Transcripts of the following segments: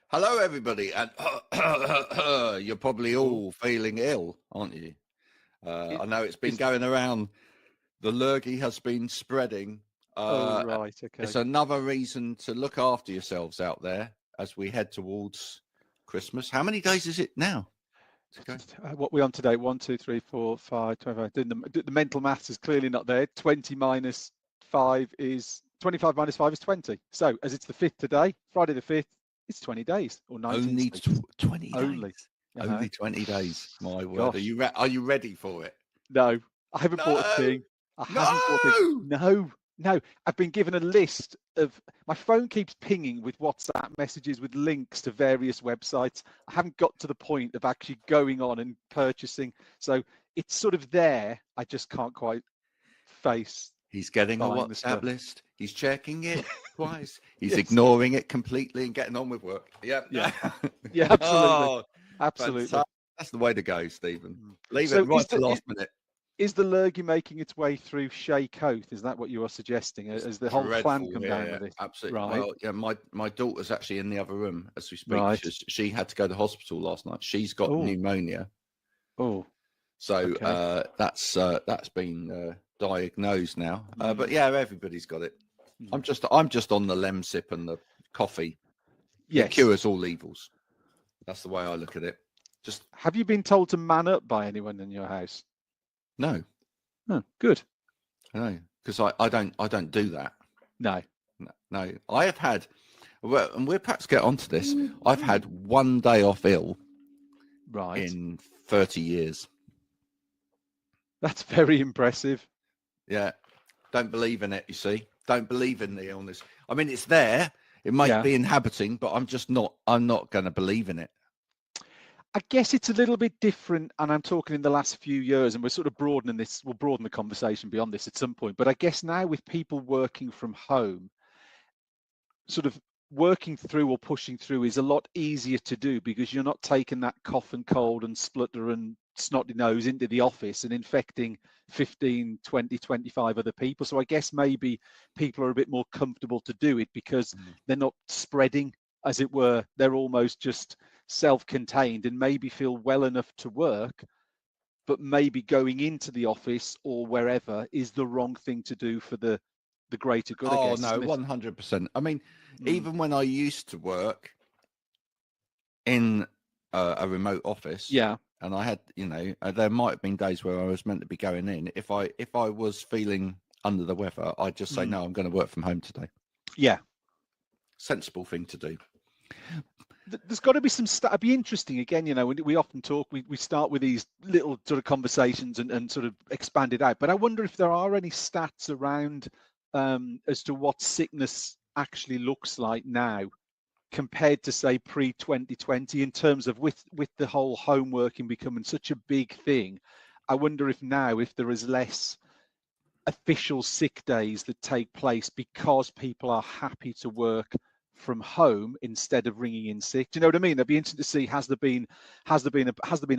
Hello, everybody, and you're probably all feeling ill, aren't you? I know it's been going around. The lurgy has been spreading. Right, okay. It's another reason to look after yourselves out there as we head towards Christmas. How many days is it now? What we on today? 1, 2, 3, 4, 5, 25. The mental maths is clearly not there. 20 minus 5 is 25 minus 5 is 20. So as it's the 5th today, Friday the 5th, it's 20 days or 19. Only 20 days. Only. Only 20 days. My word. Gosh. Are you ready for it? No, I haven't bought a thing. No. I've been given a list of, my phone keeps pinging with WhatsApp messages with links to various websites. I haven't got to the point of actually going on and purchasing. So it's sort of there. I just can't quite face. He's getting a buying the WhatsApp stuff. list. He's checking it twice. He's ignoring it completely and getting on with work. Yeah, absolutely. Oh, absolutely. fantastic. That's the way to go, Stephen. Leave it right to the last minute. Is the lurgy making its way through Shea Coath? Is that what you are suggesting? As the whole clan come down with it? Absolutely. Right. Well, yeah, my daughter's actually in the other room as we speak. Right. She had to go to hospital last night. She's got pneumonia. Oh. So that's been diagnosed now. But yeah, everybody's got it. I'm just on the Lemsip and the coffee. Yes. It cures all evils. That's the way I look at it. Just have you been told to man up by anyone in your house? No. Oh, good. I know, because I don't do that. No. I have had, well, and we'll perhaps get onto this. I've had one day off ill, right, in 30 years. That's very impressive. Yeah, don't believe in it. You see, don't believe in the illness. I mean, it's there. It might be inhabiting, but I'm not going to believe in it. I guess it's a little bit different, and I'm talking in the last few years, and we're sort of broadening this. We'll broaden the conversation beyond this at some point. But I guess now with people working from home, sort of working through or pushing through is a lot easier to do because you're not taking that cough and cold and splutter and snotty nose into the office and infecting 15, 20, 25 other people. So I guess maybe people are a bit more comfortable to do it because they're not spreading, as it were. They're almost just self-contained and maybe feel well enough to work, but maybe going into the office or wherever is the wrong thing to do for the greater good. I guess. No, 100%. I mean, even when I used to work in a remote office, and I had, there might have been days where I was meant to be going in. If I was feeling under the weather, I'd just say, no, I'm going to work from home today. Yeah. Sensible thing to do. There's got to be some it'd be interesting again, we often talk, we start with these little sort of conversations and sort of expand it out, but I wonder if there are any stats around as to what sickness actually looks like now compared to, say, pre-2020 in terms of with the whole home working becoming such a big thing. I wonder if now, if there is less official sick days that take place because people are happy to work from home instead of ringing in sick. Do you know what I mean? It'd be interesting to see, has there been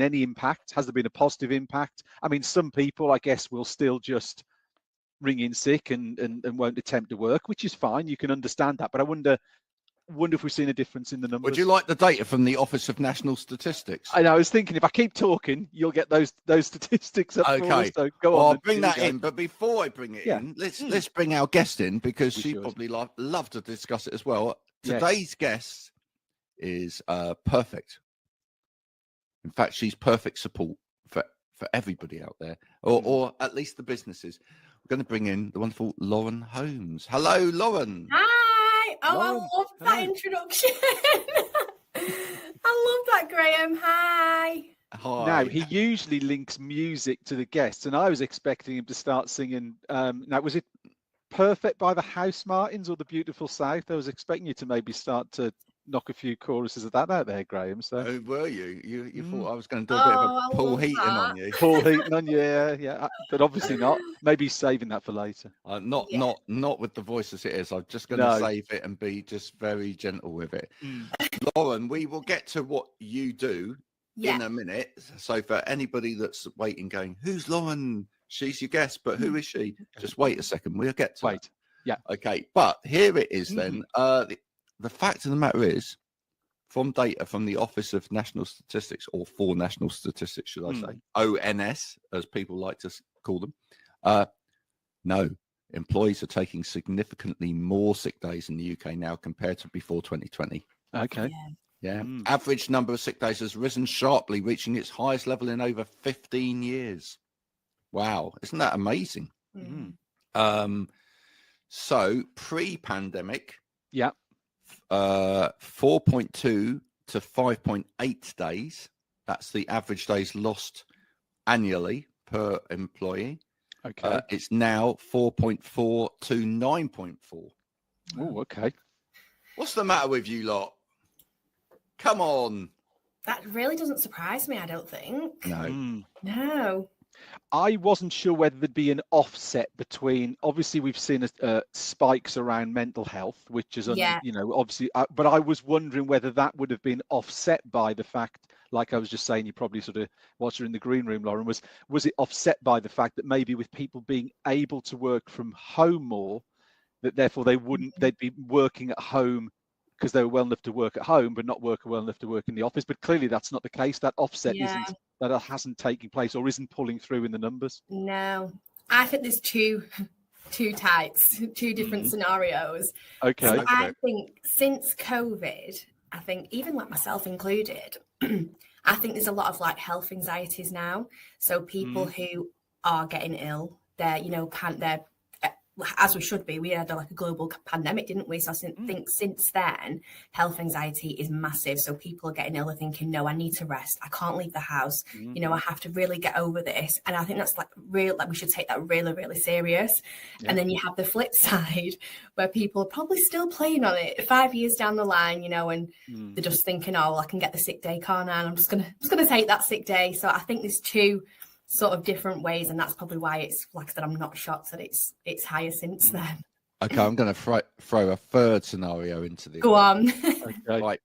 any impact? Has there been a positive impact? I mean, some people, I guess, will still just ring in sick and won't attempt to work, which is fine. You can understand that. But I wonder if we've seen a difference in the numbers. Would you like the data from the Office of National Statistics? I know. I was thinking if I keep talking, you'll get those statistics up. Okay. For us, so go on. I'll bring that in. But before I bring it in, let's bring our guest in because she probably love to discuss it as well. Today's guest is perfect. In fact, she's perfect support for everybody out there, or at least the businesses. We're going to bring in the wonderful Lauren Holmes. Hello, Lauren. Hi. Oh, Lauren. I love that introduction. I love that, Graham. Hi. Hi. Now, he usually links music to the guests, and I was expecting him to start singing. Now, was it Perfect by the House Martins or The Beautiful South? I was expecting you to maybe start to knock a few choruses of that out there, Graham. So were you? You thought I was going to do a bit of a Paul Heaton on you? Paul Heaton on you, yeah, but obviously not. Maybe he's saving that for later. Not with the voice as it is. I'm just going to save it and be just very gentle with it. Lauren, we will get to what you do in a minute. So for anybody that's waiting, going, who's Lauren? She's your guest, but who is she? Just wait a second. We'll get to that. Yeah. Okay. But here it is then. The fact of the matter is, from data from the Office of National Statistics, or for National Statistics, should I say, ONS, as people like to call them, no, employees are taking significantly more sick days in the UK now compared to before 2020. Okay. Yeah. Average number of sick days has risen sharply, reaching its highest level in over 15 years. Wow. Isn't that amazing? So pre-pandemic, 4.2 to 5.8 days. That's the average days lost annually per employee. Okay. It's now 4.4 to 9.4. Oh, okay. What's the matter with you lot? Come on. That really doesn't surprise me, I don't think. No. I wasn't sure whether there'd be an offset between, obviously we've seen spikes around mental health, which is, obviously, but I was wondering whether that would have been offset by the fact, like I was just saying, you probably sort of watched her in the green room, Lauren, was it offset by the fact that maybe with people being able to work from home more, that therefore they'd be working at home because they were well enough to work at home, but not work well enough to work in the office. But clearly that's not the case. That offset hasn't taken place or isn't pulling through in the numbers. No, I think there's two types, two different scenarios. Okay. So I think since COVID, I think even like myself included, I think there's a lot of like health anxieties now. So people who are getting ill, they're, they're, as we should be, we had like a global pandemic, didn't we? So I think since then, health anxiety is massive. So people are getting ill, thinking, no, I need to rest. I can't leave the house. I have to really get over this. And I think that's like we should take that really, really serious. Yeah. And then you have the flip side where people are probably still playing on it 5 years down the line, and they're just thinking, oh, well, I can get the sick day, can't I? And I'm just gonna take that sick day. So I think there's two sort of different ways, and that's probably why it's, like I said, I'm not shocked that it's higher since then. Okay, I'm going to throw a third scenario into this. Go on. Okay. Right.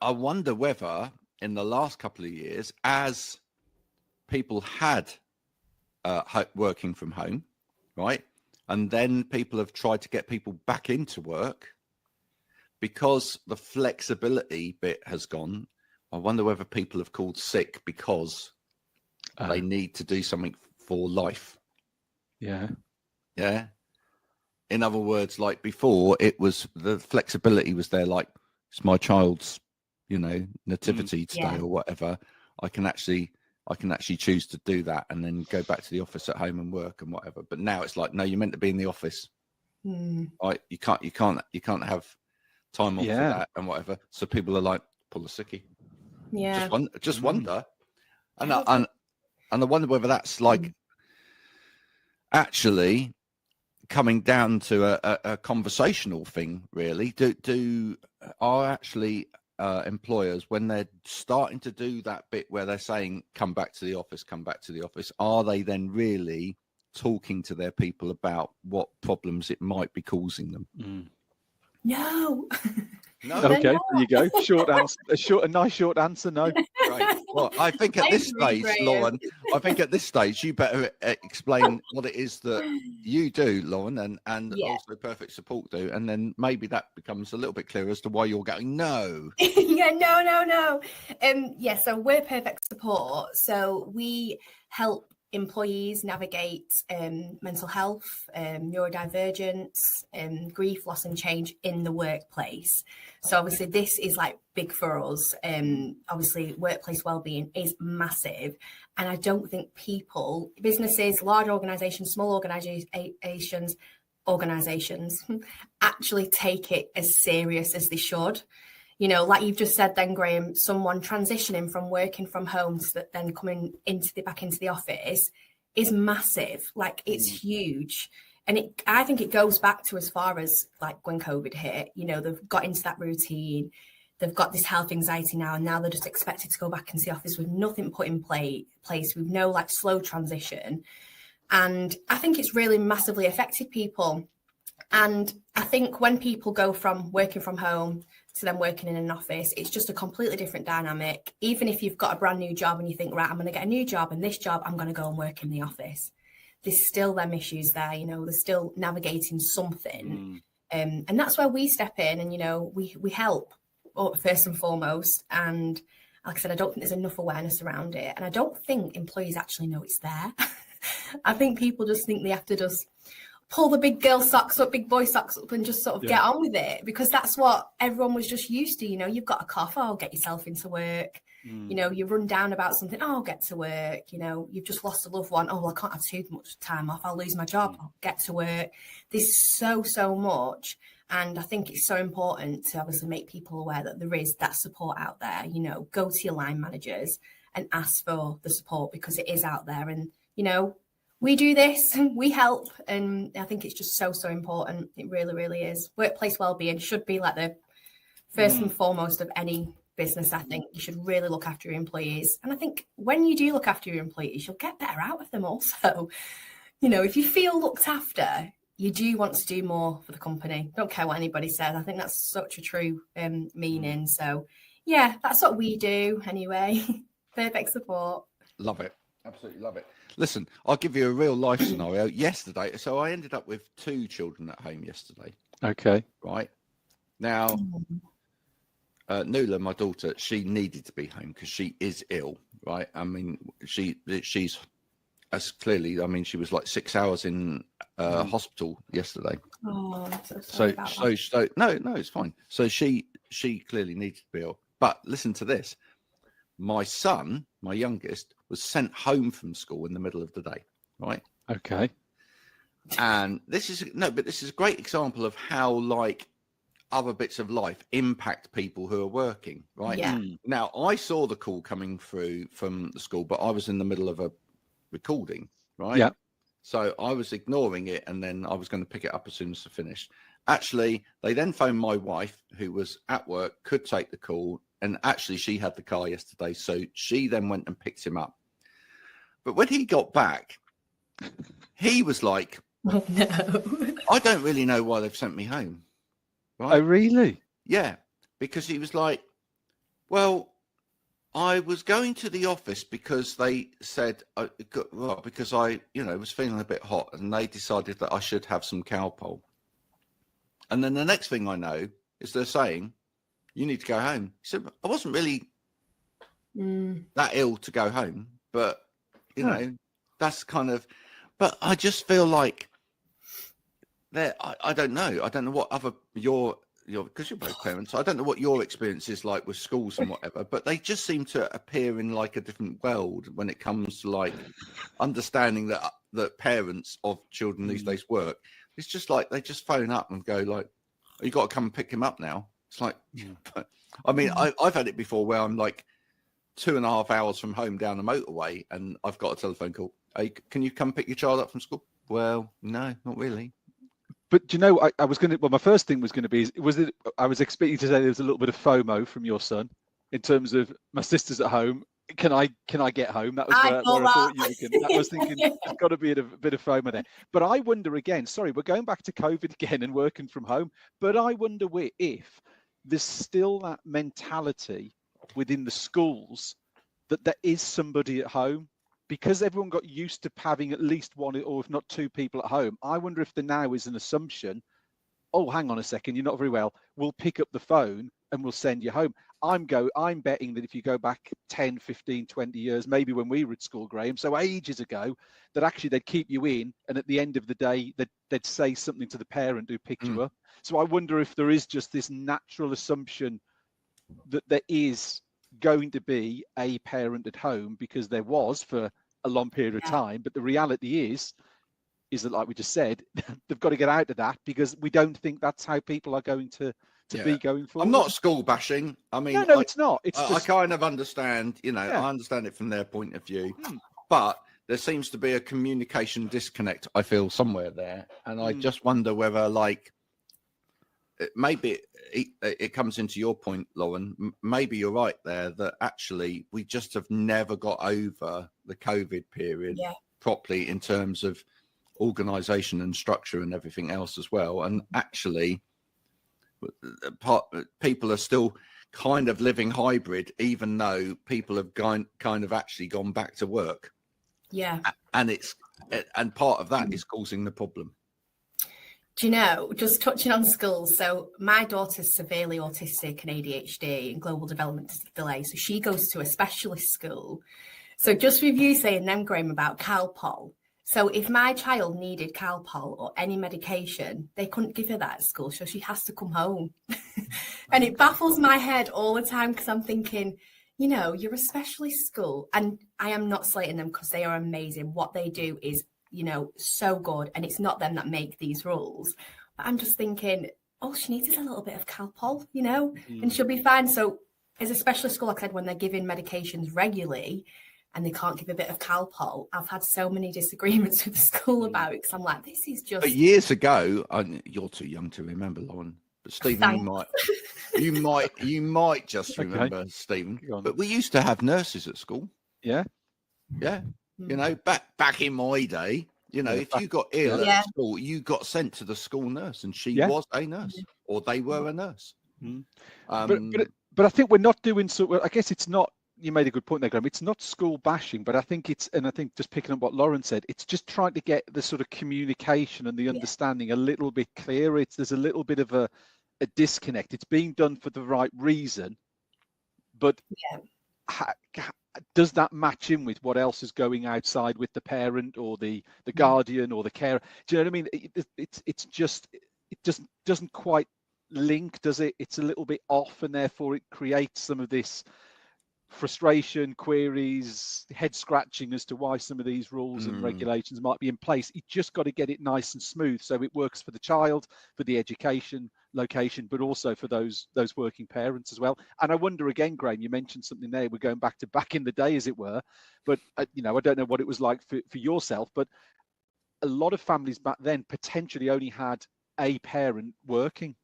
I wonder whether in the last couple of years, as people had working from home, right, and then people have tried to get people back into work, because the flexibility bit has gone, I wonder whether people have called sick because they need to do something for life. Yeah. In other words, like before, it was the flexibility was there. Like, it's my child's, nativity today or whatever. I can actually choose to do that and then go back to the office at home and work and whatever. But now it's like, no, you're meant to be in the office. Right? You can't have time off for that and whatever. So people are like, pull a sickie. Yeah. Just wonder. And I wonder whether that's like actually coming down to a conversational thing, really. Are actually employers, when they're starting to do that bit where they're saying, come back to the office, are they then really talking to their people about what problems it might be causing them? No. No. Okay, there you go. Short answer. A nice short answer. No. Right. Well, I think at this stage, Lauren, you better explain what it is that you do, Lauren, and also Perfect Support do, and then maybe that becomes a little bit clearer as to why you're going no. No. So we're Perfect Support. So we help employees navigate mental health, neurodivergence, grief, loss and change in the workplace. So obviously this is like big for us. Obviously workplace wellbeing is massive. And I don't think businesses, large organizations, small organizations actually take it as serious as they should. Like you've just said then, Graham, someone transitioning from working from home to then coming back into the office is massive. Like, it's huge. And I think it goes back to as far as like when COVID hit, they've got into that routine. They've got this health anxiety now, and now they're just expected to go back into the office with nothing put in place, with no like slow transition. And I think it's really massively affected people. And I think when people go from working from home to them working in an office, it's just a completely different dynamic. Even if you've got a brand new job and you think, right, I'm going to get a new job, and this job, I'm going to go and work in the office. There's still them issues there, they're still navigating something. And that's where we step in and, we help. first and foremost. And like I said, I don't think there's enough awareness around it. And I don't think employees actually know it's there. I think people just think they have to just pull the big girl socks up, big boy socks up and just sort of get on with it, because that's what everyone was just used to. You've got a cough, oh, get yourself into work. You run down about something, oh, I'll get to work. You've just lost a loved one. Oh, well, I can't have too much time off. I'll lose my job. I'll get to work. There's so much. And I think it's so important to obviously make people aware that there is that support out there. Go to your line managers and ask for the support, because it is out there. And, we do this, we help. And I think it's just so important. It really, really is. Workplace wellbeing should be like the first and foremost of any business. I think you should really look after your employees. And I think when you do look after your employees, you'll get better out of them also. If you feel looked after, you do want to do more for the company. Don't care what anybody says. I think that's such a true meaning. So, yeah, that's what we do anyway. Perfect support. Love it. Absolutely love it. Listen, I'll give you a real life scenario. Yesterday, so I ended up with 2 children at home yesterday. Okay. Right. Now, Nuala, my daughter, she needed to be home because she is ill, right? I mean, she's as clearly, I mean, she was like 6 hours in hospital yesterday. Oh, I'm so sorry about that. So no, it's fine. So she clearly needed to be ill. But listen to this. My son, my youngest, was sent home from school in the middle of the day, right? Okay. And this is a great example of how like other bits of life impact people who are working, right? Yeah. Now, I saw the call coming through from the school, but I was in the middle of a recording, right? Yeah. So I was ignoring it, and then I was going to pick it up as soon as I finished. Actually, they then phoned my wife, who was at work, could take the call, and actually she had the car yesterday, so she then went and picked him up. But when he got back, he was like, "Oh no, I don't really know why they've sent me home." Right? Oh, really? Yeah, because he was like, well, I was going to the office because they said, because I, was feeling a bit hot, and they decided that I should have some Calpol. And then the next thing I know is they're saying, you need to go home. He said, I wasn't really that ill to go home, but, that's kind of, but I just feel like I don't know. I don't know what other because you're both parents. I don't know what your experience is like with schools and whatever, but they just seem to appear in like a different world when it comes to like understanding that parents of children these days work. It's just like they just phone up and go like, oh, you got to come and pick him up now. It's like, I mean, I've had it before where I'm like 2.5 hours from home down the motorway, and I've got a telephone call. Hey, can you come pick your child up from school? Well, no, not really. But I was going to. Well, my first thing was going to be I was expecting to say there was a little bit of FOMO from your son in terms of my sister's at home. Can I get home? That was where I thought you were going. I was thinking there's got to be a bit of FOMO there. But I wonder again. Sorry, we're going back to COVID again and working from home. But I wonder if there's still that mentality within the schools that there is somebody at home, because everyone got used to having at least one or if not 2 people at home. I wonder if there now is an assumption, oh, hang on a second, you're not very well. We'll pick up the phone and we'll send you home. I'm betting that if you go back 10, 15, 20 years, maybe when we were at school, Graham, so ages ago, that actually they'd keep you in, and at the end of the day, they'd say something to the parent who picked you up. So I wonder if there is just this natural assumption that there is going to be a parent at home, because there was for a long period of time. But the reality is that, like we just said, they've got to get out of that, because we don't think that's how people are going to be going forward. I'm not school bashing. I mean, no, it's not. It's I kind of understand, I understand it from their point of view, but there seems to be a communication disconnect, I feel, somewhere there. And I just wonder whether, like, maybe it comes into your point, Lauren. Maybe you're right there, that actually we just have never got over the COVID period properly in terms of organisation and structure and everything else as well. And actually, people are still kind of living hybrid, even though people have kind of actually gone back to work. Yeah. And part of that is causing the problem. Do you know, just touching on schools, so my daughter's severely autistic and ADHD and global development delay, so she goes to a specialist school. So just with you saying then, Graham, about Calpol, so if my child needed Calpol or any medication, they couldn't give her that at school, so she has to come home. And it baffles my head all the time because I'm thinking, you know, you're a specialist school, and I am not slating them because they are amazing. What they do is, you know, so good, and it's not them that make these rules. But I'm just thinking, all she needs is a little bit of Calpol, you know, and she'll be fine. So as a specialist school, like I said, when they're giving medications regularly and they can't give a bit of Calpol, I've had so many disagreements with the school about it because I'm like, this is just... But years ago, you're too young to remember, Lauren, but Stephen, you might just remember, Stephen, but we used to have nurses at school. Yeah. You know, back in my day, you know, if you got ill at school, you got sent to the school nurse, and she was a nurse, or they were a nurse. But I think we're not doing so. I guess it's not. You made a good point there, Graham. It's not school bashing, but I think just picking up what Lauren said, it's just trying to get the sort of communication and the understanding a little bit clearer. There's a little bit of a disconnect. It's being done for the right reason, but does that match in with what else is going outside with the parent or the guardian or the carer? Do you know what I mean? It just doesn't quite link, does it? It's a little bit off, and therefore it creates some of this frustration, queries, head scratching as to why some of these rules and regulations might be in place. You just got to get it nice and smooth so it works for the child, for the education location, but also for those working parents as well. And I wonder again, Graham, you mentioned something there. We're going back in the day, as it were. But you know, I don't know what it was like for yourself, but a lot of families back then potentially only had a parent working.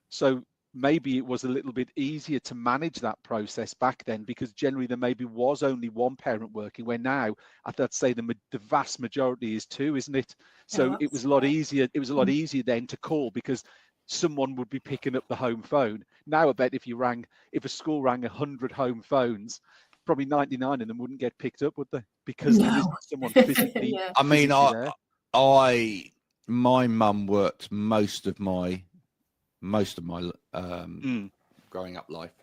So maybe it was a little bit easier to manage that process back then, because generally there maybe was only one parent working, where now I'd say the vast majority is two, isn't it? So it was a lot easier. It was a lot easier then to call because someone would be picking up the home phone. Now I bet if a school rang 100 home phones, probably 99 of them wouldn't get picked up, would they? Because there isn't someone physically. I mean, my mum worked most of my growing up life,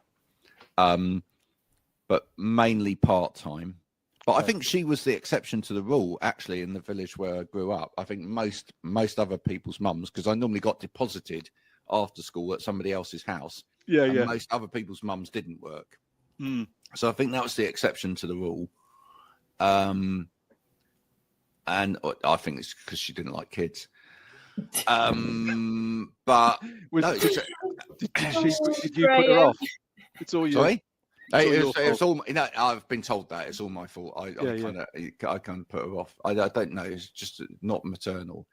but mainly part-time. But I think she was the exception to the rule, actually, in the village where I grew up. I think most other people's mums, because I normally got deposited after school at somebody else's house. Most other people's mums didn't work. So I think that was the exception to the rule. And I think it's because she didn't like kids. But did you put her off? It's all you. Sorry? It's all, you know, I've been told that it's all my fault. I can't put her off. I don't know. It's just not maternal.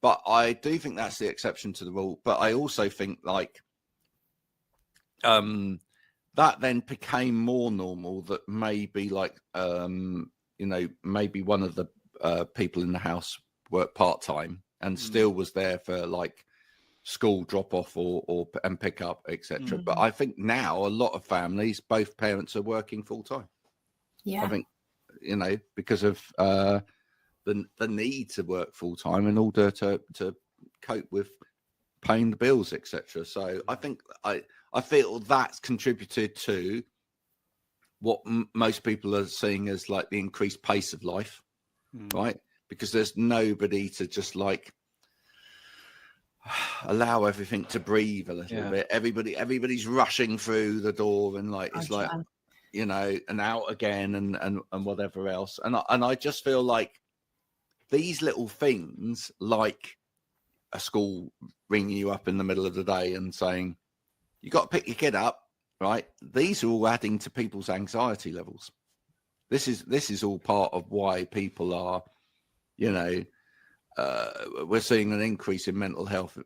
But I do think that's the exception to the rule. But I also think like that then became more normal, that maybe like you know, maybe one of the people in the house worked part-time and still was there for like school drop off and pick up, etc. But I think now a lot of families, both parents are working full time. I think, you know, because of the need to work full time in order to cope with paying the bills, etc. So I think I feel that's contributed to what most people are seeing as like the increased pace of life, right? Because there's nobody to just like allow everything to breathe a little bit. Everybody's rushing through the door, and like it's like, you know, and out again and whatever else. And I just feel like these little things, like a school ringing you up in the middle of the day and saying you got to pick your kid up, right? These are all adding to people's anxiety levels. This is all part of why people are, you know, we're seeing an increase in mental health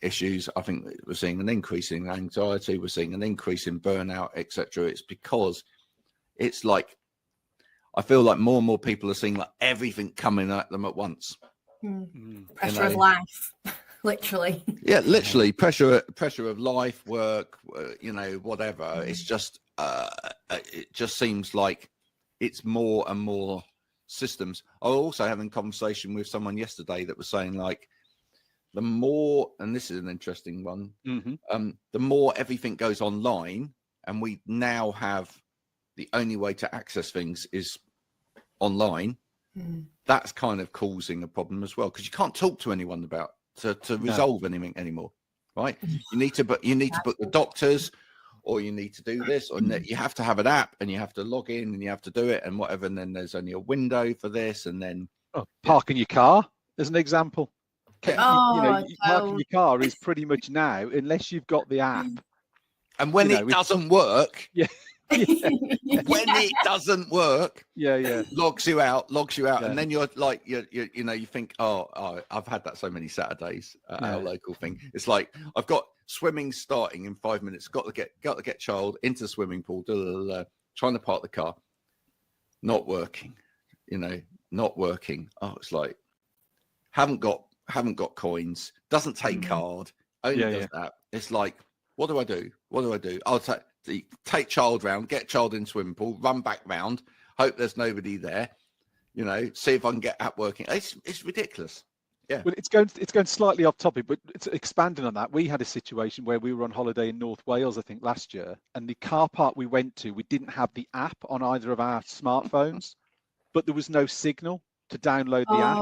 issues. I think we're seeing an increase in anxiety. We're seeing an increase in burnout, etc. It's because it's like, I feel like more and more people are seeing like everything coming at them at once. Pressure of life, literally. Yeah, literally pressure of life, work, you know, whatever. It's just, it just seems like it's more and more systems. I was also having a conversation with someone yesterday that was saying like, the more, and this is an interesting one, the more everything goes online, and we now have the only way to access things is online. That's kind of causing a problem as well, because you can't talk to anyone about to resolve anything anymore, right? You need to book the doctors, or you need to do this, or you have to have an app, and you have to log in, and you have to do it, and whatever. And then there's only a window for this, and then parking your car as an example. Parking your car is pretty much now, unless you've got the app. And when it doesn't work, when it doesn't work, logs you out, and then you're like, you think, oh, I've had that so many Saturdays at our local thing. It's like, I've got swimming starting in 5 minutes, got to get child into the swimming pool, trying to park the car, not working, not working. Oh, it's like, haven't got coins, doesn't take card, only does that. It's like, what do I do? I'll take child round, get child in swimming pool, run back round, hope there's nobody there, see if I can get app working. It's ridiculous. Yeah. Well, it's going slightly off topic, but it's expanding on that. We had a situation where we were on holiday in North Wales, I think last year, and the car park we went to, we didn't have the app on either of our smartphones, but there was no signal to download the app.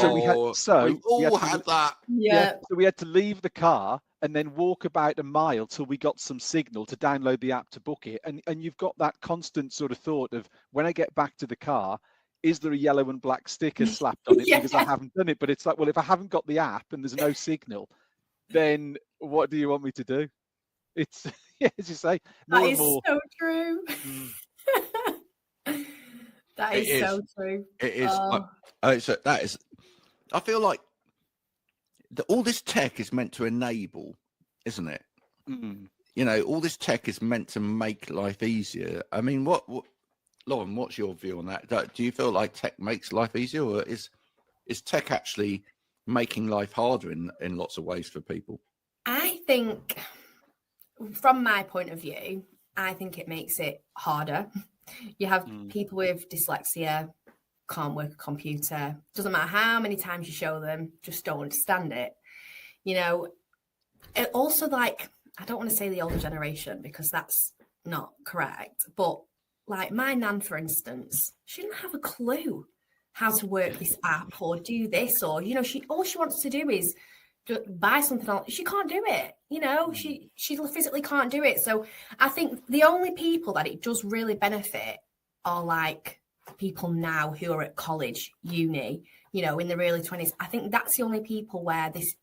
So we had that. Yeah. So we had to leave the car and then walk about a mile till we got some signal to download the app to book it. And you've got that constant sort of thought of, when I get back to the car, is there a yellow and black sticker slapped on it because I haven't done it? But it's like, well, if I haven't got the app and there's no signal, then what do you want me to do? It's, as you say, that is so true. That is so true. It is. That is. I feel like all this tech is meant to enable, isn't it? All this tech is meant to make life easier. I mean, what Lauren, what's your view on that? Do you feel like tech makes life easier, or is tech actually making life harder in lots of ways for people? I think, from my point of view, I think it makes it harder. You have people with dyslexia, can't work a computer, doesn't matter how many times you show them, just don't understand it. It also, like, I don't want to say the older generation because that's not correct, but like my nan, for instance, she didn't have a clue how to work this app or do this, or all she wants to do is buy something else. She can't do it. She physically can't do it. So I think the only people that it does really benefit are like people now who are at college, uni, in their early 20s. I think that's the only people where this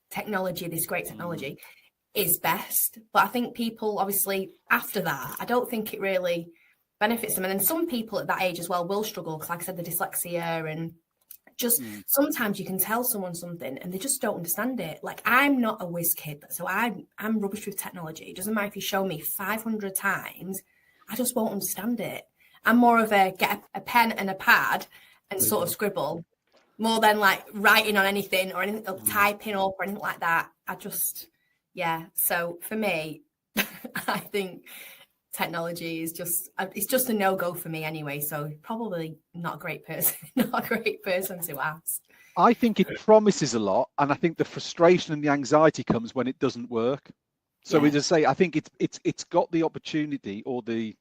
technology, this great technology is best. But I think people, obviously, after that, I don't think it really benefits them. And then some people at that age as well will struggle, because like I said, the dyslexia, and just sometimes you can tell someone something and they just don't understand it. Like, I'm not a whiz kid, so I'm rubbish with technology. It doesn't matter if you show me 500 times, I just won't understand it. I'm more of a get a pen and a pad and sort of scribble, more than like writing on anything or anything, or typing up or anything like that. So for me, I think technology is it's just a no-go for me anyway. So probably not a great person to ask. I think it promises a lot, and I think the frustration and the anxiety comes when it doesn't work. So we just say, I think it's got the opportunity or the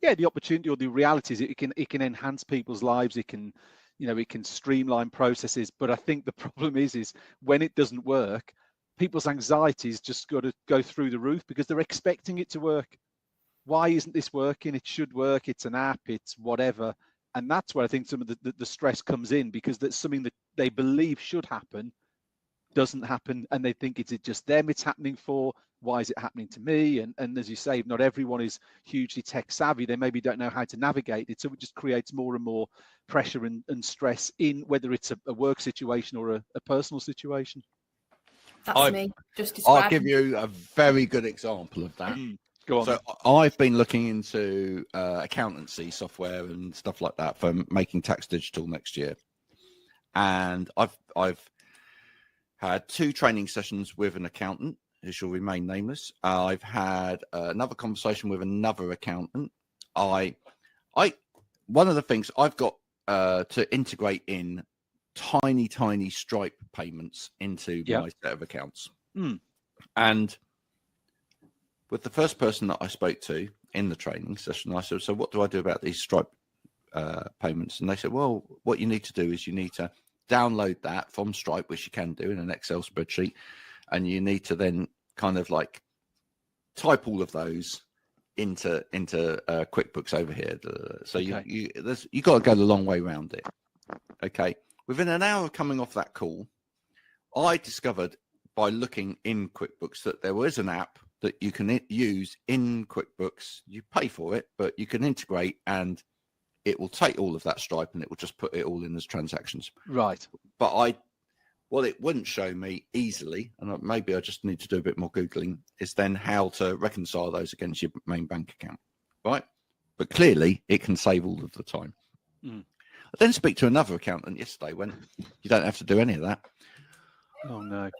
realities. It can enhance people's lives. It can, it can streamline processes. But I think the problem is when it doesn't work, people's anxieties just got to go through the roof because they're expecting it to work. Why isn't this working? It should work. It's an app. It's whatever. And that's where I think some of the stress comes in, because that's something that they believe should happen doesn't happen, and they think it's just them it's happening for. Why is it happening to me? And as you say, not everyone is hugely tech savvy. They maybe don't know how to navigate it. So it just creates more and more pressure and stress in whether it's a work situation or a personal situation. That's me. Just describe. I'll give you a very good example of that. Go on. So I've been looking into accountancy software and stuff like that for making tax digital next year. And I've had 2 training sessions with an accountant who shall remain nameless. I've had another conversation with another accountant. One of the things I've got to integrate in tiny Stripe payments into my set of accounts. And with the first person that I spoke to in the training session, I said, so what do I do about these Stripe payments? And they said, well, what you need to do is you need to download that from Stripe, which you can do in an Excel spreadsheet, and you need to then kind of like type all of those into QuickBooks over here. So you got to go the long way around it. Okay. Within an hour of coming off that call, I discovered by looking in QuickBooks that there was an app that you can use in QuickBooks. You pay for it, but you can integrate, and it will take all of that Stripe and it will just put it all in as transactions. Right. But what it wouldn't show me easily, and maybe I just need to do a bit more Googling, is then how to reconcile those against your main bank account, right? But clearly it can save all of the time. I then speak to another accountant yesterday when you don't have to do any of that. Oh, no.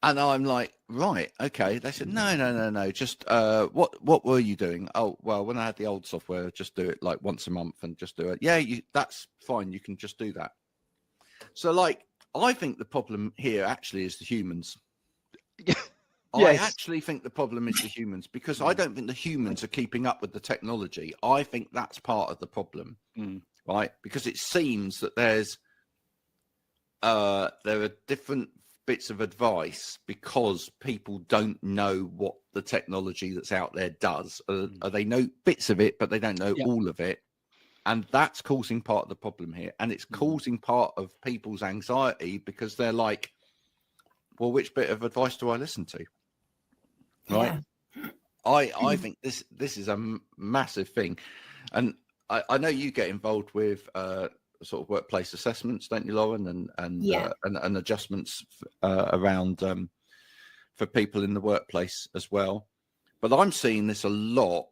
And I'm like, right, okay. They said, no. Just what were you doing? Oh, well, when I had the old software, just do it like once a month and just do it. Yeah, that's fine. You can just do that. So, like, I think the problem here actually is the humans. Yes. I actually think the problem is the humans, because I don't think the humans are keeping up with the technology. I think that's part of the problem, right? Because it seems that there are different bits of advice because people don't know what the technology that's out there does. They know bits of it, but they don't know all of it. And that's causing part of the problem here. And it's causing part of people's anxiety because they're like, well, which bit of advice do I listen to? Right. Yeah. I think this is a massive thing. And I know you get involved with sort of workplace assessments, don't you, Lauren? And adjustments around for people in the workplace as well. But I'm seeing this a lot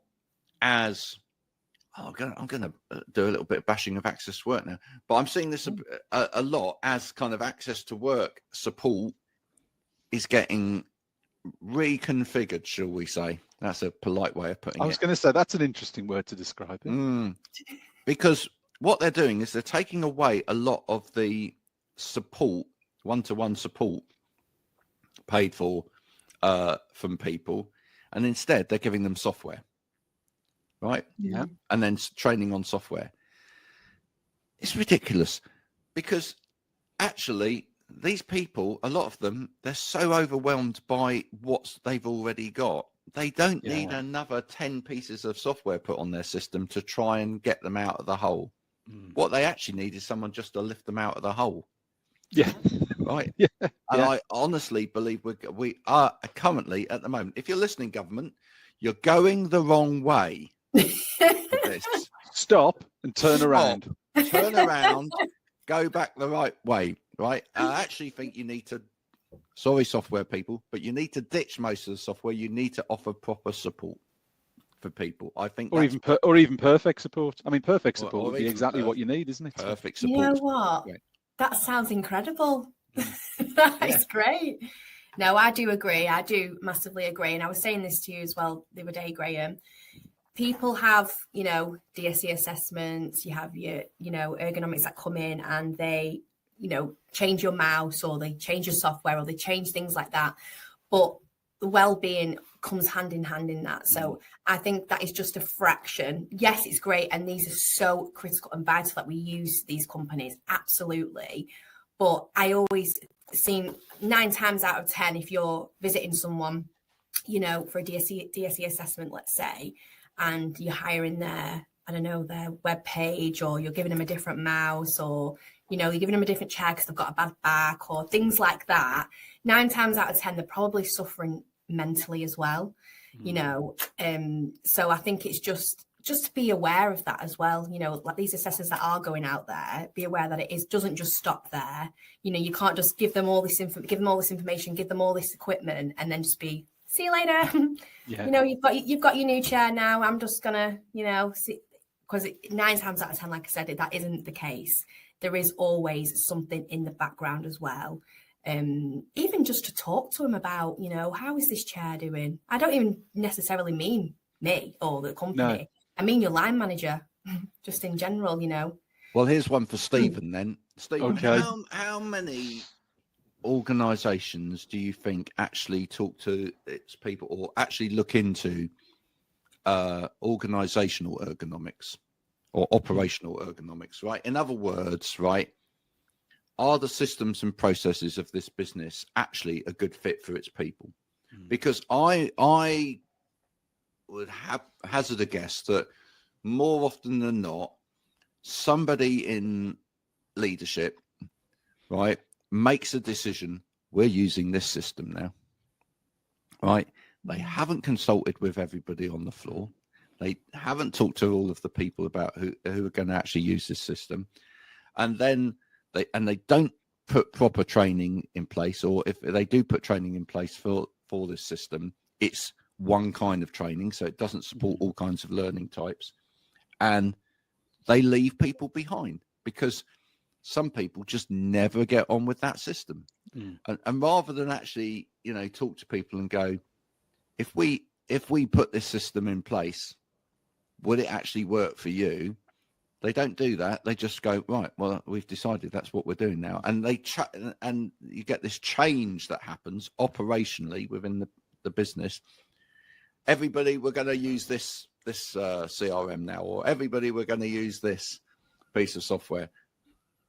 as I'm going to do a little bit of bashing of access to work now, but I'm seeing this a lot as kind of access to work support is getting reconfigured, shall we say? That's a polite way of putting it. I was going to say that's an interesting word to describe it. Because what they're doing is they're taking away a lot of the support, one-to-one support paid for from people, and instead they're giving them software. Right. Yeah. And then training on software. It's ridiculous because actually these people, a lot of them, they're so overwhelmed by what they've already got. They don't need another 10 pieces of software put on their system to try and get them out of the hole. What they actually need is someone just to lift them out of the hole. Yeah. Right. Yeah. And I honestly believe we are currently at the moment, if you're listening, government, you're going the wrong way. Stop and turn around. Turn around, go back the right way, right? I actually think you need to, sorry, software people, but you need to ditch most of the software. You need to offer proper support for people. I think, or even perfect support. I mean, perfect support would be exactly what you need, isn't it? Perfect support. You know what? That sounds incredible. That is great. No, I do agree. I do massively agree. And I was saying this to you as well the other day, Graham. People have, DSE assessments, you have your, ergonomics that come in and they, change your mouse or they change your software or they change things like that. But the well-being comes hand in hand in that. So I think that is just a fraction. Yes, it's great. And these are so critical and vital that we use these companies. Absolutely. But I always seem 9 times out of 10, if you're visiting someone, for a DSE assessment, let's say, and you're hiring their web page, or you're giving them a different mouse, or, you're giving them a different chair because they've got a bad back or things like that. 9 times out of 10, they're probably suffering mentally as well, So I think it's just to be aware of that as well. Like these assessors that are going out there, be aware that doesn't just stop there. You can't just give them all this information, give them all this equipment, and then just be, see you later. Yeah. You've got your new chair now. I'm just gonna, see, because 9 times out of 10, like I said, that isn't the case. There is always something in the background as well. Even just to talk to them about, how is this chair doing? I don't even necessarily mean me or the company. No. I mean your line manager, just in general, Well, here's one for Stephen then. Stephen, how many organizations do you think actually talk to its people or actually look into organizational ergonomics or operational ergonomics, right? In other words, right, are the systems and processes of this business actually a good fit for its people? Because I would hazard a guess that more often than not, somebody in leadership, right, makes a decision, we're using this system now, right? They haven't consulted with everybody on the floor. They haven't talked to all of the people about who are going to actually use this system. And then they don't put proper training in place, or if they do put training in place for this system, it's one kind of training, so it doesn't support all kinds of learning types. And they leave people behind because some people just never get on with that system. And rather than actually, talk to people and go, if we put this system in place, would it actually work for you? They don't do that. They just go, right, well, we've decided that's what we're doing now. And and you get this change that happens operationally within the business. Everybody, we're going to use this CRM now, or everybody, we're going to use this piece of software.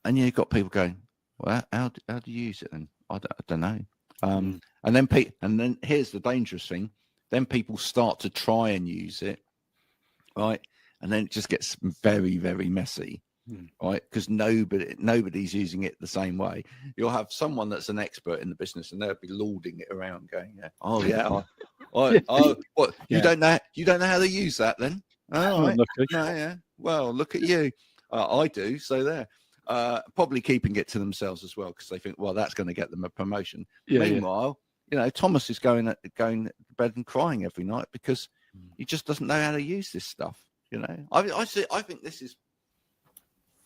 And you've got people going, well, how do you use it then? I don't know. And then here's the dangerous thing. Then people start to try and use it, right? And then it just gets very, very messy, right? Because nobody's using it the same way. You'll have someone that's an expert in the business, and they'll be lauding it around, going, what? You don't know how to use that, then? Oh, right. Yeah. Well, look at you. I do. So there. Probably keeping it to themselves as well, because they think, well, that's going to get them a promotion. Meanwhile, Thomas is going to bed and crying every night because he just doesn't know how to use this stuff. I think this is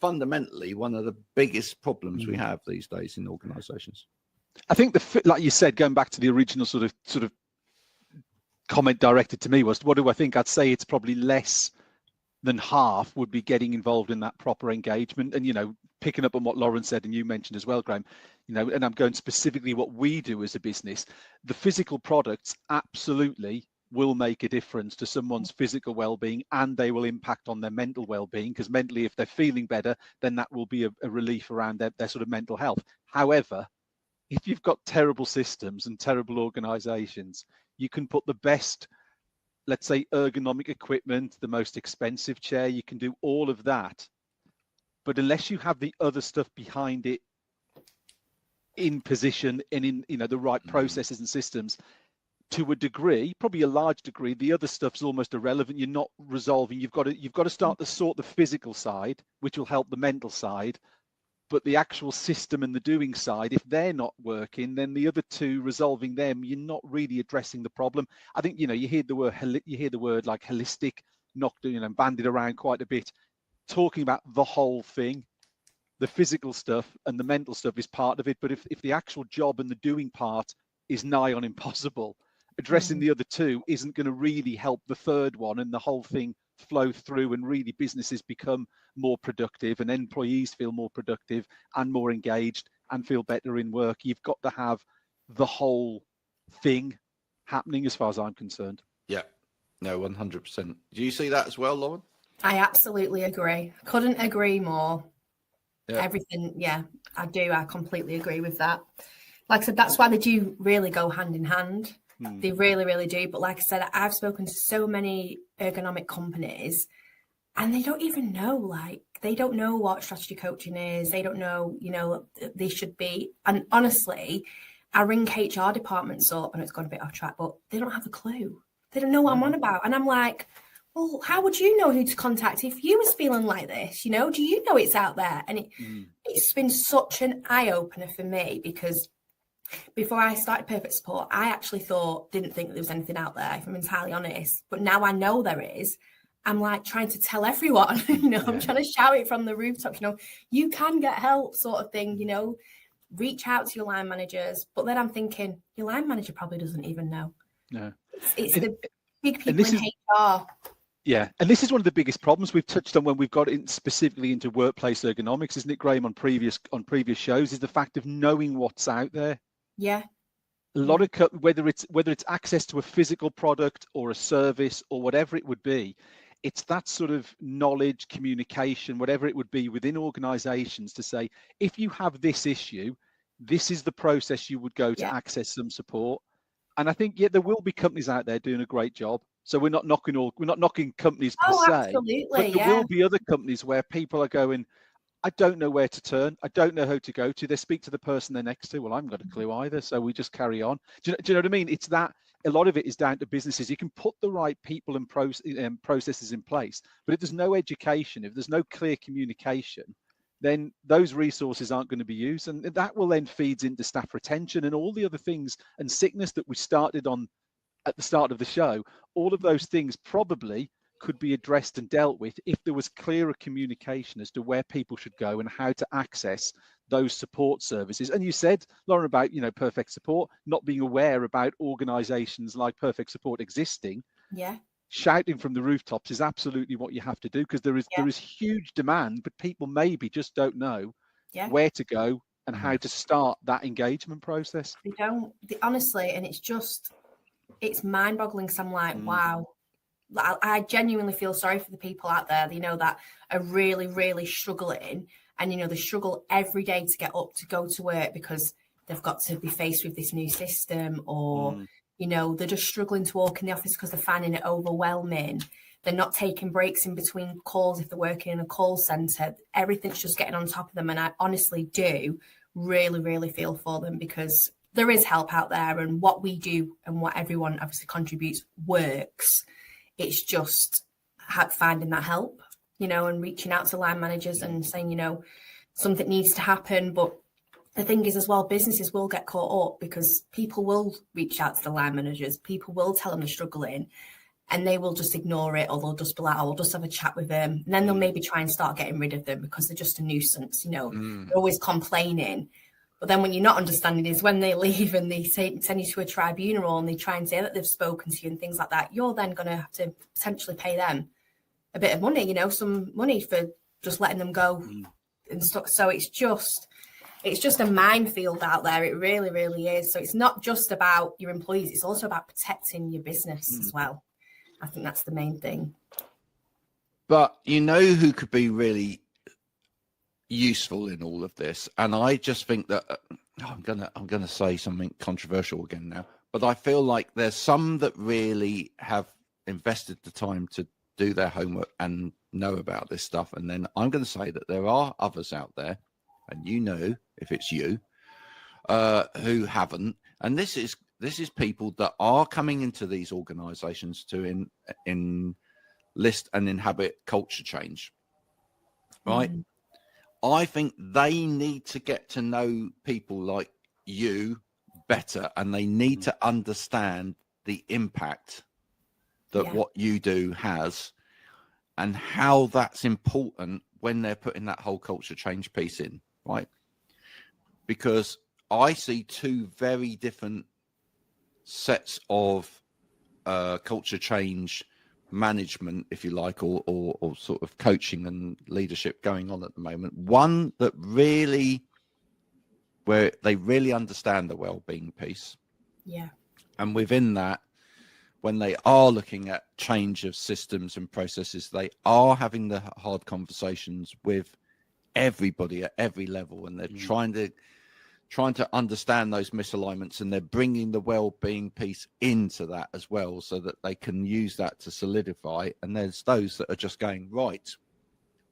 fundamentally one of the biggest problems we have these days in organizations. I think like you said, going back to the original sort of comment directed to me was, what do I think? I'd say it's probably less than half would be getting involved in that proper engagement. And, picking up on what Lauren said, and you mentioned as well, Graham, and I'm going specifically what we do as a business, the physical products absolutely will make a difference to someone's physical well-being, and they will impact on their mental well-being, because mentally, if they're feeling better, then that will be a relief around their sort of mental health. However, if you've got terrible systems and terrible organizations, you can put the best, let's say, ergonomic equipment, the most expensive chair, you can do all of that. But unless you have the other stuff behind it in position and in the right processes and systems, to a degree, probably a large degree, the other stuff's almost irrelevant. You're not resolving. You've got to start to sort the physical side, which will help the mental side. But the actual system and the doing side, if they're not working, then the other two, resolving them, you're not really addressing the problem. I think you hear the word like holistic, bandied around quite a bit, talking about the whole thing. The physical stuff and the mental stuff is part of it, but if the actual job and the doing part is nigh on impossible, addressing the other two isn't going to really help the third one, and the whole thing flow through, and really businesses become more productive and employees feel more productive and more engaged and feel better in work. You've got to have the whole thing happening, as far as I'm concerned. Yeah, no, 100%. Do you see that as well, Lauren? I absolutely agree. Couldn't agree more. Yeah. Everything, I do. I completely agree with that. Like I said, that's why they do really go hand in hand. They really, really do. But like I said, I've spoken to so many ergonomic companies, and they don't even know, they don't know what strategy coaching is. They don't know, they should be. And honestly, I ring HR departments up, and it's gone a bit off track, but they don't have a clue. They don't know what I'm on about. And I'm like, well, how would you know who to contact if you was feeling like this? Do you know it's out there? And it's been such an eye-opener for me, because before I started Perfect Support, I actually didn't think there was anything out there, if I'm entirely honest. But now I know there is. I'm like trying to tell everyone, I'm trying to shout it from the rooftops, you can get help, sort of thing, reach out to your line managers. But then I'm thinking, your line manager probably doesn't even know. No. It's the big people in HR. Yeah, and this is one of the biggest problems we've touched on when we've got in specifically into workplace ergonomics, isn't it, Graham? On previous shows, is the fact of knowing what's out there. Yeah. A lot of whether it's access to a physical product or a service or whatever it would be, it's that sort of knowledge, communication, whatever it would be within organizations to say, if you have this issue, this is the process you would go to access some support. And I think, there will be companies out there doing a great job. So we're not knocking companies per se, absolutely, but there will be other companies where people are going, I don't know where to turn. I don't know who to go to. They speak to the person they're next to. Well, I haven't got a clue either. So we just carry on. Do you know what I mean? It's that a lot of it is down to businesses. You can put the right people and processes in place, but if there's no education, if there's no clear communication, then those resources aren't going to be used. And that will then feeds into staff retention and all the other things and sickness that we started on at the start of the show. All of those things probably could be addressed and dealt with if there was clearer communication as to where people should go and how to access those support services. And you said, Lauren, about, Perfect Support, not being aware about organizations like Perfect Support existing. Yeah. Shouting from the rooftops is absolutely what you have to do, because there is huge demand, but people maybe just don't know where to go and how to start that engagement process. They don't, honestly, and it's mind-boggling. So I'm like, wow. I genuinely feel sorry for the people out there, that are really, really struggling. And, they struggle every day to get up to go to work because they've got to be faced with this new system, or, they're just struggling to walk in the office because they're finding it overwhelming. They're not taking breaks in between calls if they're working in a call centre. Everything's just getting on top of them. And I honestly do really, really feel for them, because there is help out there, and what we do and what everyone obviously contributes works. It's just finding that help, and reaching out to line managers and saying, something needs to happen. But the thing is as well, businesses will get caught up because people will reach out to the line managers. People will tell them they're struggling, and they will just ignore it, or they'll just be like, oh, we'll just have a chat with them. And then they'll maybe try and start getting rid of them because they're just a nuisance, They're always complaining. But then when you're not understanding is when they leave and they send you to a tribunal and they try and say that they've spoken to you and things like that, you're then going to have to potentially pay them a bit of money, some money for just letting them go and stuff. So it's just a minefield out there. It really, really is. So it's not just about your employees. It's also about protecting your business as well. I think that's the main thing. But who could be really useful in all of this, and I just think that I'm gonna say something controversial again now, but I feel like there's some that really have invested the time to do their homework and know about this stuff, and then I'm going to say that there are others out there, and if it's you who haven't, and this is people that are coming into these organizations to enlist and inhabit culture change, right? I think they need to get to know people like you better, and they need to understand the impact that what you do has and how that's important when they're putting that whole culture change piece in, right? Because I see two very different sets of culture change management, if you like, or sort of coaching and leadership going on at the moment. One that where they really understand the well-being piece, and within that, when they are looking at change of systems and processes, they are having the hard conversations with everybody at every level, and they're trying to understand those misalignments, and they're bringing the well-being piece into that as well, so that they can use that to solidify. And there's those that are just going, right,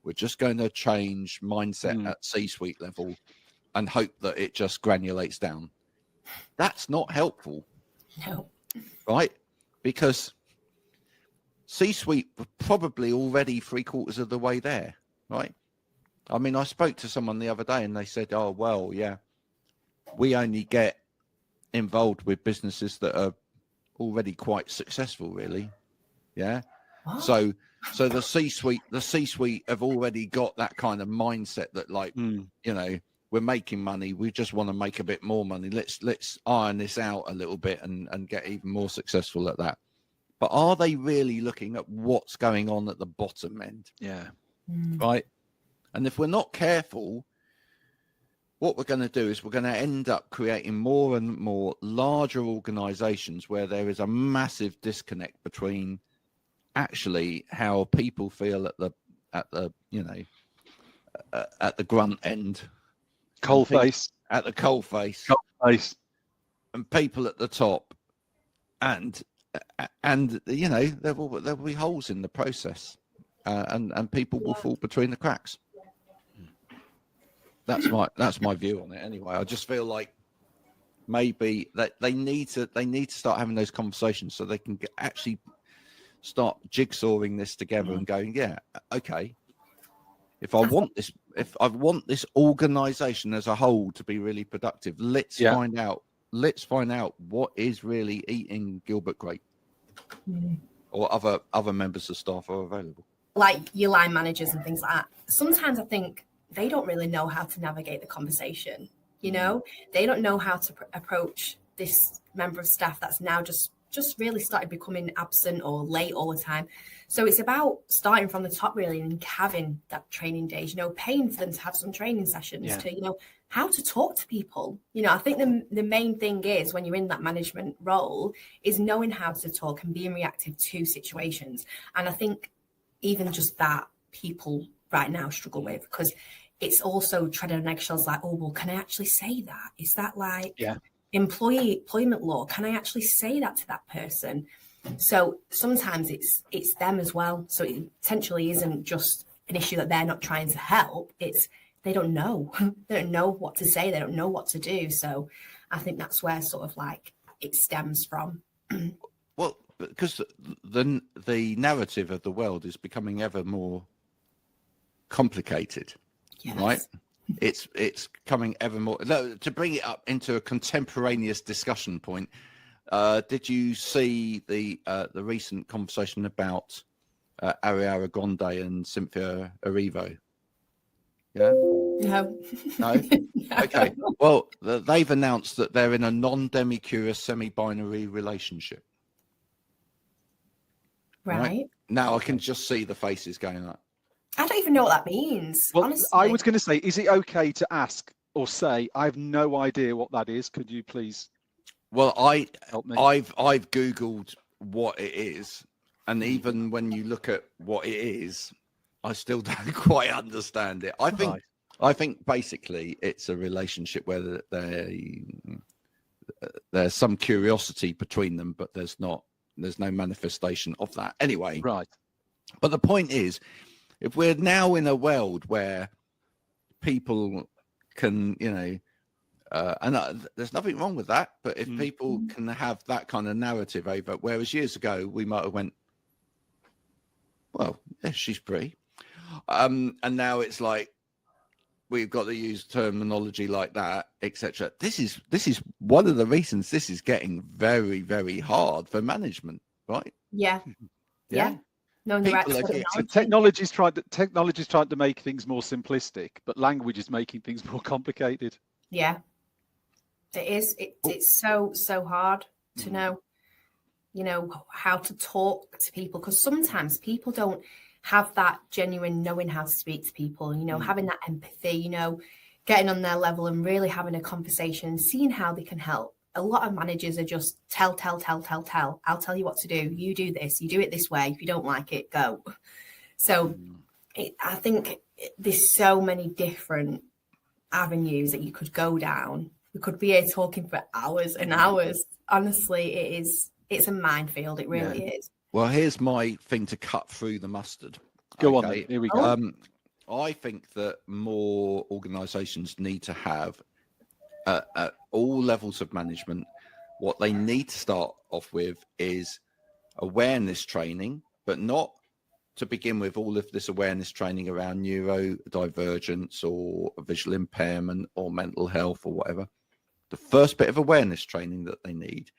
we're just going to change mindset at C-suite level and hope that it just granulates down. That's not helpful. No. Right? Because C-suite were probably already 3/4 of the way there, right? I mean, I spoke to someone the other day and they said, oh, well, yeah, we only get involved with businesses that are already quite successful, really. Yeah. What? So the C-suite have already got that kind of mindset that, like, we're making money. We just want to make a bit more money. Let's iron this out a little bit and get even more successful at that. but are they really looking at what's going on at the bottom end? Yeah. Right. And if we're not careful, what we're going to do is we're going to end up creating more and more larger organizations where there is a massive disconnect between actually how people feel at the grunt end, Coalface, at the coalface, and people at the top, and there will be holes in the process, and people will fall between the cracks. That's my view on it. Anyway, I just feel like maybe that they need to start having those conversations so they can actually start jigsawing this together and going, yeah, okay. If I want this organization as a whole to be really productive, let's find out what is really eating Gilbert Grape, or other members of staff are available. Like your line managers and things like that. Sometimes I think they don't really know how to navigate the conversation. You know, they don't know how to approach this member of staff that's now just really started becoming absent or late all the time. So it's about starting from the top really and having that training days, paying for them to have some training sessions to, how to talk to people. I think the main thing is when you're in that management role is knowing how to talk and being reactive to situations. And I think even just that people right now struggle with, because it's also treading on eggshells like, oh, well, can I actually say that? Is that like employment law? Can I actually say that to that person? So sometimes it's them as well. So it potentially isn't just an issue that they're not trying to help. It's they don't know. They don't know what to say. They don't know what to do. So I think that's where sort of like it stems from. Well, because the narrative of the world is becoming ever more complicated, right? It's coming ever more. To bring it up into a contemporaneous discussion point, did you see the recent conversation about Ariana Grande and Cynthia Erivo? Yeah. No. No. Okay. Well, they've announced that they're in a non-demicurious semi-binary relationship. Right. Now I can just see the faces going up. I don't even know what that means. Well, honestly. I was going to say, is it okay to ask or say, I have no idea what that is? Could you please? Well, help me? I've Googled what it is, and even when you look at what it is, I still don't quite understand it. I think basically it's a relationship where there's some curiosity between them, but there's no manifestation of that. Anyway, right. But the point is, if we're now in a world where people can, and there's nothing wrong with that, but if people can have that kind of narrative over, whereas years ago we might have went, well, yeah, she's pretty, and now it's like we've got to use terminology like that, etc. This is one of the reasons this is getting very, very hard for management, right? Yeah. No, so technology's tried to make things more simplistic, but language is making things more complicated. Yeah, it is. It's so hard to know, how to talk to people, because sometimes people don't have that genuine knowing how to speak to people, having that empathy, getting on their level and really having a conversation, seeing how they can help. A lot of managers are just tell. I'll tell you what to do. You do this. You do it this way. If you don't like it, go. So I think there's so many different avenues that you could go down. We could be here talking for hours and hours. Honestly, it's a minefield. It really is. Well, here's my thing to cut through the mustard. Go on. Here we go. I think that more organizations need to have at all levels of management, what they need to start off with is awareness training, but not to begin with all of this awareness training around neurodivergence or visual impairment or mental health or whatever. The first bit of awareness training that they need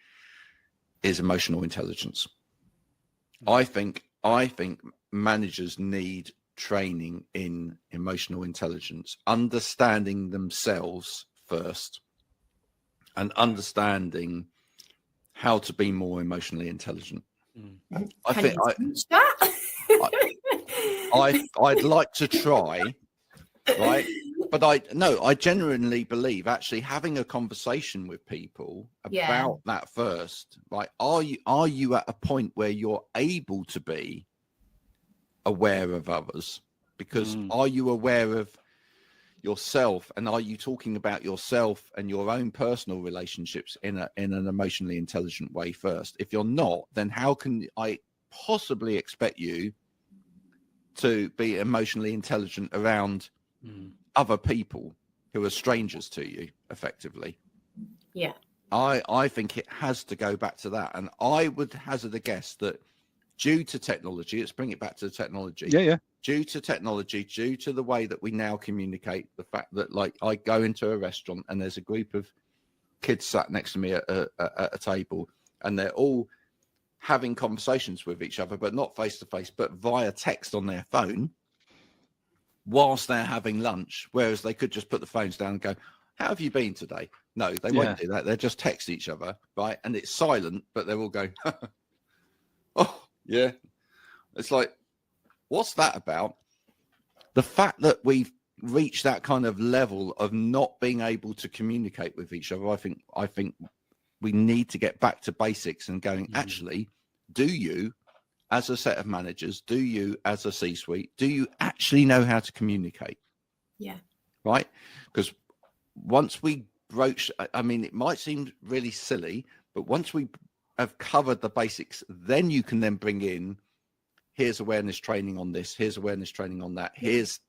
is emotional intelligence. I think managers need training in emotional intelligence, understanding themselves first and understanding how to be more emotionally intelligent. I think I'd like to try, right? But I genuinely believe actually having a conversation with people about that first, right? Are you at a point where you're able to be aware of others? Because are you aware of yourself, and are you talking about yourself and your own personal relationships in an emotionally intelligent way first? If you're not, then how can I possibly expect you to be emotionally intelligent around other people who are strangers to you, effectively? Yeah. I think it has to go back to that. And I would hazard a guess that due to technology, let's bring it back to the technology. Yeah. Due to technology, due to the way that we now communicate, the fact that, like, I go into a restaurant and there's a group of kids sat next to me at a table, and they're all having conversations with each other, but not face to face, but via text on their phone whilst they're having lunch, whereas they could just put the phones down and go, how have you been today? No, they won't do that. They'll just text each other, right? And it's silent, but they're all going, oh, yeah. It's like, what's that about? The fact that we've reached that kind of level of not being able to communicate with each other, I think we need to get back to basics and going, actually, do you, as a set of managers, do you, as a C-suite, do you actually know how to communicate? Yeah. Right? Because once we broach, I mean, it might seem really silly, but once we have covered the basics, then you can then bring in, here's awareness training on this, here's awareness training on that, here's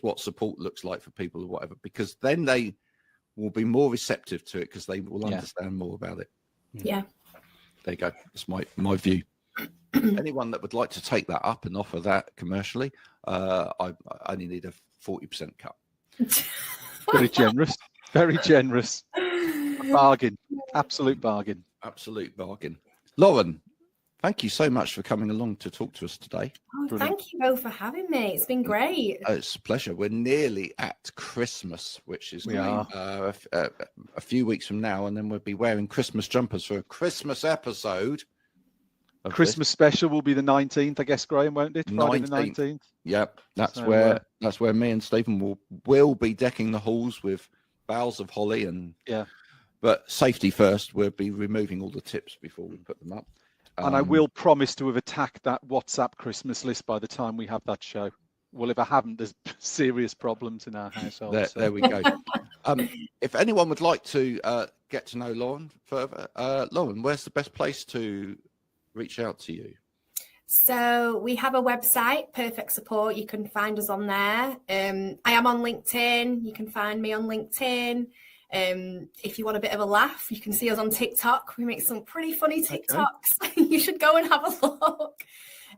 what support looks like for people or whatever, because then they will be more receptive to it because they will understand more about it. Yeah. There you go. That's my view. Anyone that would like to take that up and offer that commercially, I only need a 40% cut. Very generous. Very generous. A bargain. Absolute bargain. Absolute bargain. Lauren, thank you so much for coming along to talk to us today. Oh, thank you both for having me. It's been great. It's a pleasure. We're nearly at Christmas, which is a few weeks from now, and then we'll be wearing Christmas jumpers for a Christmas episode. Christmas special will be the 19th, I guess, Graham, won't it? Friday the 19th. Yep, that's where me and Stephen will be decking the halls with boughs of holly and but safety first. We'll be removing all the tips before we put them up. And I will promise to have attacked that WhatsApp Christmas list by the time we have that show. Well, if I haven't, there's serious problems in our household. There we go. If anyone would like to get to know Lauren further, Lauren, where's the best place to reach out to you? So we have a website, Perfect Support. You can find us on there. I am on LinkedIn. You can find me on LinkedIn. If you want a bit of a laugh, you can see us on TikTok. We make some pretty funny TikToks. Okay. You should go and have a look.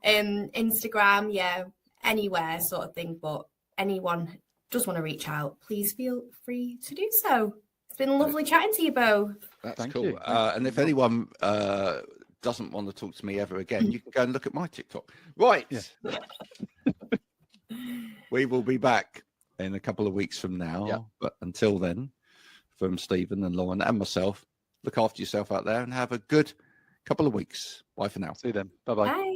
Instagram, anywhere sort of thing. But anyone does want to reach out, please feel free to do so. It's been lovely chatting to you both. That's cool. And if anyone doesn't want to talk to me ever again, you can go and look at my TikTok. Right. Yeah. We will be back in a couple of weeks from now. Yep. But until then, from Stephen and Lauren and myself, look after yourself out there and have a good couple of weeks. Bye for now. See you then. Bye-bye. Bye.